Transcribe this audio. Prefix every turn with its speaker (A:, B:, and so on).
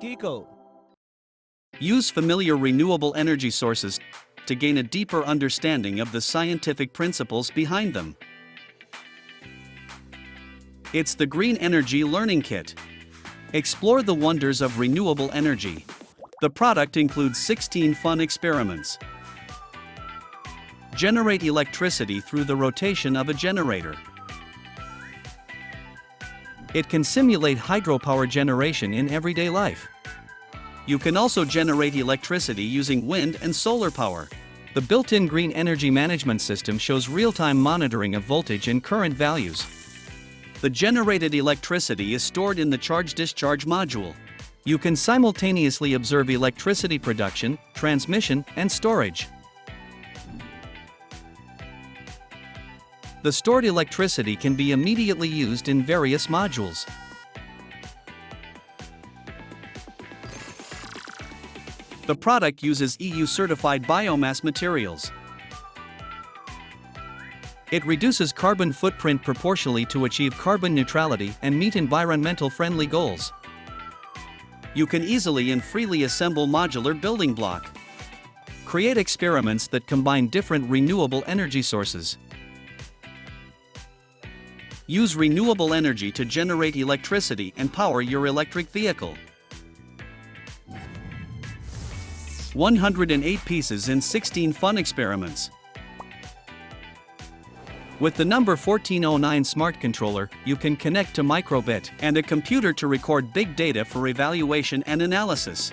A: Gigo.
B: Use familiar renewable energy sources to gain a deeper understanding of the scientific principles behind them. It's the Green Energy Learning Kit. Explore the wonders of renewable energy. The product includes 16 fun experiments. Generate electricity through the rotation of a generator. It can simulate hydropower generation in everyday life. You can also generate electricity using wind and solar power. The built-in green energy management system shows real-time monitoring of voltage and current values. The generated electricity is stored in the charge-discharge module. You can simultaneously observe electricity production, transmission, and storage. The stored electricity can be immediately used in various modules. The product uses EU-certified biomass materials. It reduces carbon footprint proportionally to achieve carbon neutrality and meet environmental-friendly goals. You can easily and freely assemble modular building block. Create experiments that combine different renewable energy sources. Use renewable energy to generate electricity and power your electric vehicle. 108 pieces in 16 fun experiments. With the number 1409 smart controller, you can connect to microbit and a computer to record big data for evaluation and analysis.